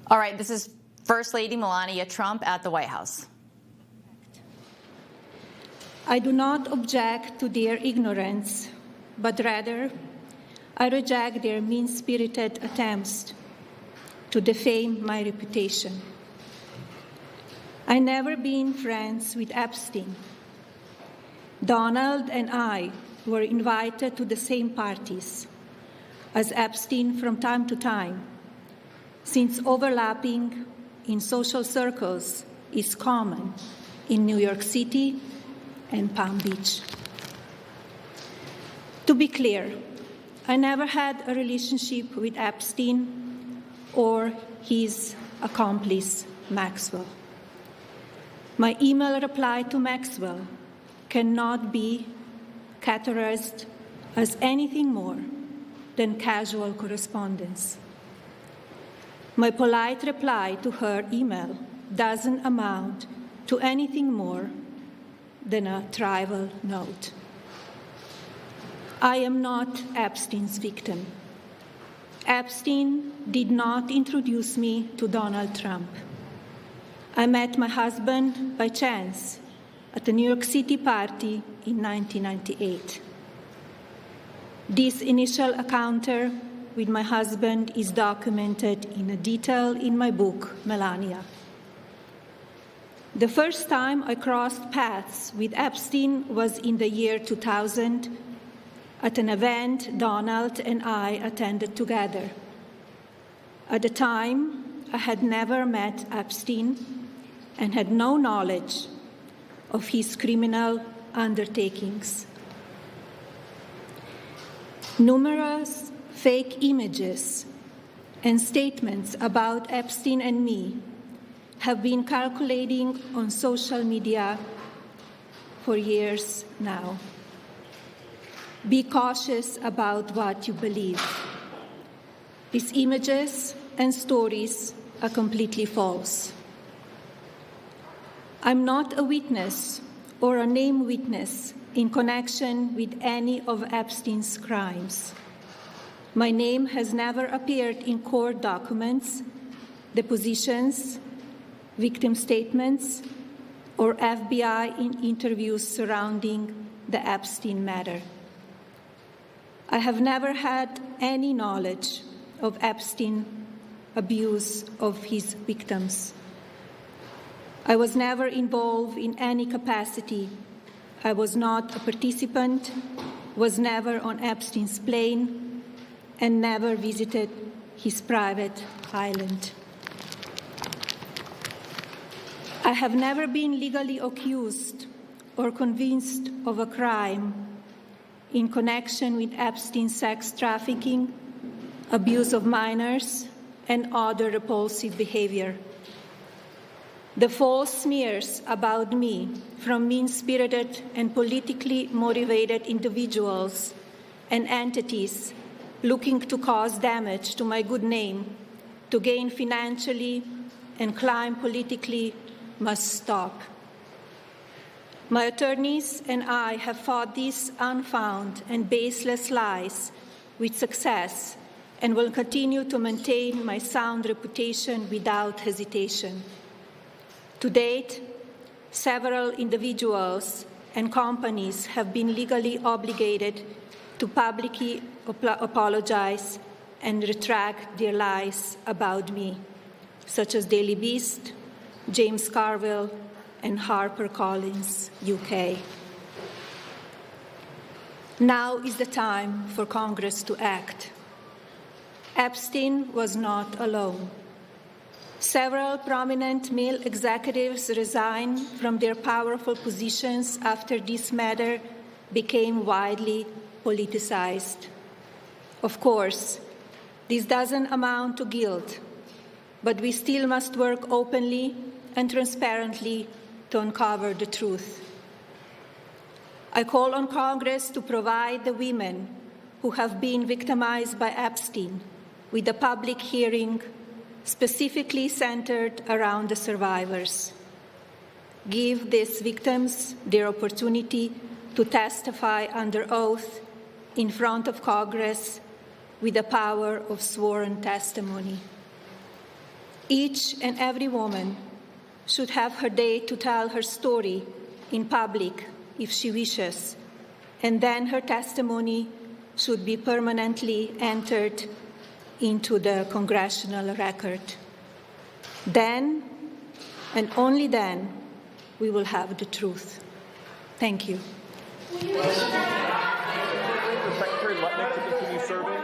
All right, this is First Lady Melania Trump at the White House. I do not object to their ignorance, but rather I reject their mean-spirited attempts to defame my reputation. I never been friends with Epstein. Donald and I were invited to the same parties as Epstein from time to time, since overlapping in social circles is common in New York City and Palm Beach. To be clear, I never had a relationship with Epstein or his accomplice, Maxwell. My email reply to Maxwell cannot be categorized as anything more than casual correspondence. My polite reply to her email doesn't amount to anything more than a trivial note. I am not Epstein's victim. Epstein did not introduce me to Donald Trump. I met my husband by chance at a New York City party in 1998. This initial encounter with my husband is documented in detail in my book, Melania. The first time I crossed paths with Epstein was in the year 2000 at an event Donald and I attended together. At the time, I had never met Epstein and had no knowledge of his criminal undertakings. Numerous fake images and statements about Epstein and me have been circulating on social media for years now. Be cautious about what you believe. These images and stories are completely false. I'm not a witness or a named witness in connection with any of Epstein's crimes. My name has never appeared in court documents, depositions, victim statements, or FBI interviews surrounding the Epstein matter. I have never had any knowledge of Epstein's abuse of his victims. I was never involved in any capacity. I was not a participant, was never on Epstein's plane, and never visited his private island. I have never been legally accused or convinced of a crime in connection with Epstein's sex trafficking, abuse of minors, and other repulsive behavior. The false smears about me from mean-spirited and politically motivated individuals and entities looking to cause damage to my good name, to gain financially and climb politically, must stop. My attorneys and I have fought these unfounded and baseless lies with success and will continue to maintain my sound reputation without hesitation. To date, several individuals and companies have been legally obligated to publicly apologize and retract their lies about me, such as Daily Beast, James Carville, and HarperCollins, UK. Now is the time for Congress to act. Epstein was not alone. Several prominent male executives resigned from their powerful positions after this matter became widely politicized. Of course, this doesn't amount to guilt, but we still must work openly and transparently to uncover the truth. I call on Congress to provide the women who have been victimized by Epstein with a public hearing specifically centered around the survivors. Give these victims their opportunity to testify under oath in front of Congress with the power of sworn testimony. Each and every woman should have her day to tell her story in public if she wishes, and then her testimony should be permanently entered into the congressional record. Then, and only then, we will have the truth. Thank you. Secretary Lutnick to continue serving